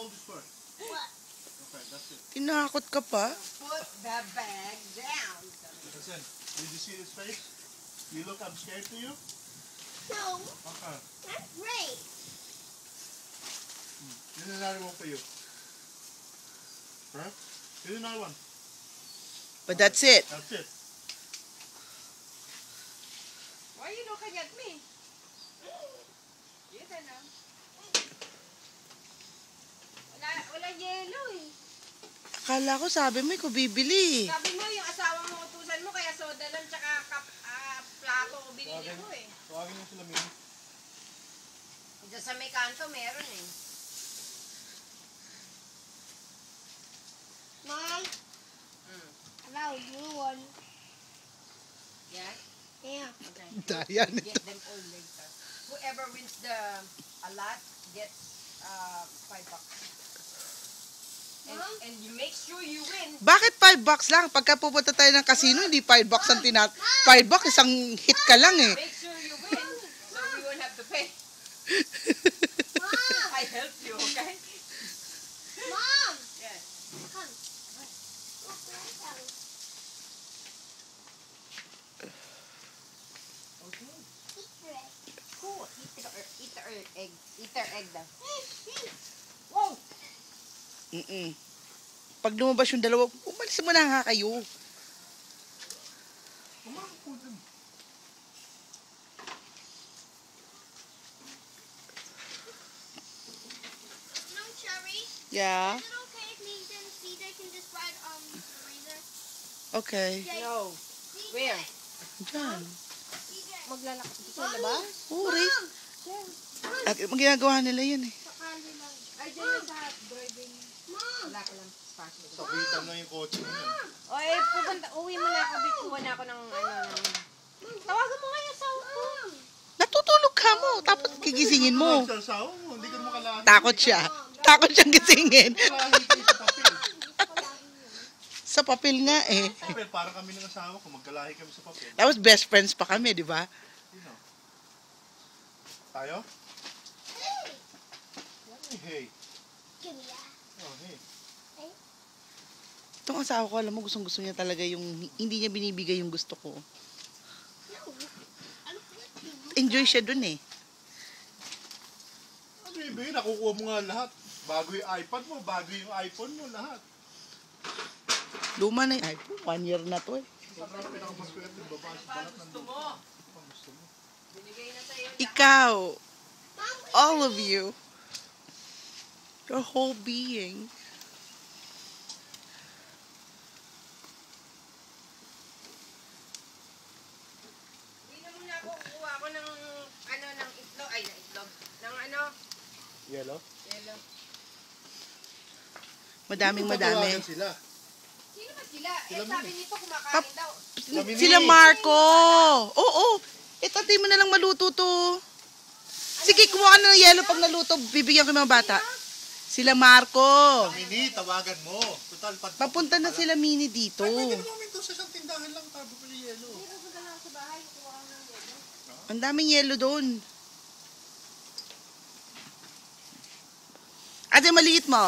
hold this first. What? Okay, that's it. Tinakot ka pa? Put the bag down. Listen, did you see his face? You look, I'm scared to you? No, Okay. that's great. This is another one for you. Right? Here's another one. But that's it. That's it. Why are you looking at me? Dito na. Wala yelo eh. Akala ko sabi mo ikaw bibili. Sabi mo yung asawa mo utusan mo kaya soda lang tsaka plato binili mo eh. Tawagin mo sila Mimi. Diyan sa may kanto meron eh. Mom, I got a blue one. Yeah? Yeah. Okay. Daya Get nito. them all later. Whoever wins a lot gets $5. And you make sure you win. Bakit $5 lang? Pagka pupunta tayo ng casino, hindi $5 ang $5, isang hit ka lang eh. Make sure you win so we won't have to pay. I helped you, okay? Mom! Yes. Come. Okay. Eat bread. Cool. Eat the egg. Eat their egg daw. Whoa! Pag lumabas yung dalawa, umalis mo na nga kayo. No, Cherry. Yeah? Is it okay if me and CJ can just ride the razor? Okay. No. CJ. Where? Diyan. CJ. Maglalakad dito sa labas? Oh, Ray. At ginagawa nila yan eh. Ay, dyan lang sa driving. Mom. Wala ka lang spot. Sabitan na yung kotse mo yan. O eh, uwi mo na ako. Kuha na ako ng tawagan mo nga yung asawa ko. Natutulog ka mo, tapos gigisingin mo. Sa asawa mo, hindi ka makalahan. Takot siya. Takot siyang gisingin. Makalahan kayo sa papel. Sa papel nga eh. Papel, para kami ng asawa ko, magkalahi kami sa papel. Tapos best friends pa kami, di ba? Sino? Tayo? Hey. Give me that. Oh, hey. Itong asawa ko, alam mo, gustong-gusto niya talaga yung, hindi niya binibigay yung gusto ko. Enjoy siya dun eh. Ano ibig, nakukuha mo nga lahat. Bago yung iPad mo, bago yung iPhone mo, lahat. Luma na yung iPhone, 1 year na to eh. Sobrang pinakamaswerte, babae sa balat ng Gusto mo. Ang gusto mo. Binigay na sa'yo. Ikaw, all of you, your whole being. Hindi na muna ako kukuha ako ng ng itlog. Ay, ng itlog. Ng Yellow? yellow. Madaming Tawagan madami. sila. Sino ba sila? Sila Eh, sabi nito kumakain daw. Lamini. Sila Marco. Oo. Ito, di mo na lang maluto to. Sige, kumuha ka na ng yelo pag naluto. Bibigyan ko yung mga bata. Sila Marco. Mini, tawagan mo. Total, Papunta na sila Mini dito. Ay, pwede naman doon sa isang tindahan lang, tabo ko yung yellow. Pupunta lang sa bahay. Kuha ako ng yellow. Ang daming yelo doon. Ate, maliit mo.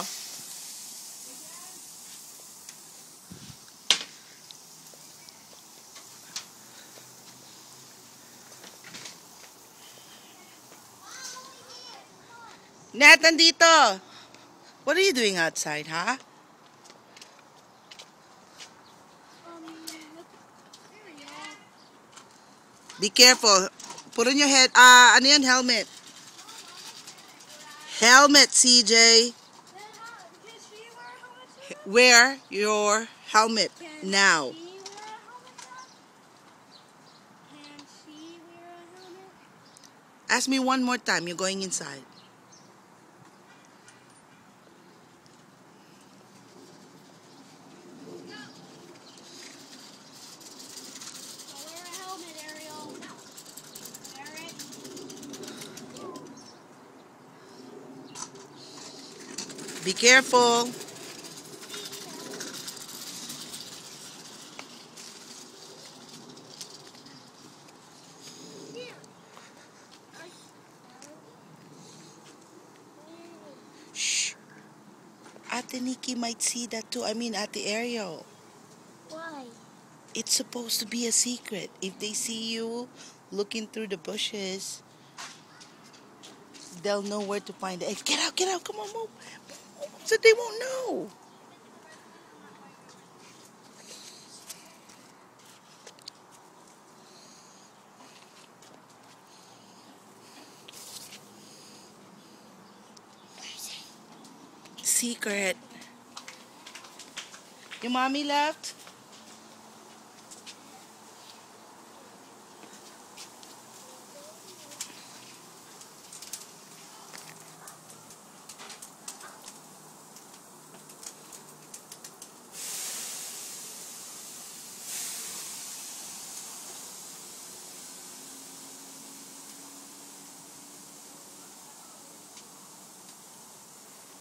Nat, nandito. What are you doing outside, huh? Be careful. Put on your head. Ano yan? Helmet. Helmet, CJ. Wear your helmet now. Ask me one more time. You're going inside. Be careful. Shh. Ate Nikki might see that too. I mean, Ate Ariel. Why? It's supposed to be a secret. If they see you looking through the bushes, they'll know where to find the eggs. Get out, come on, move. So they won't know. Secret. Your mommy left?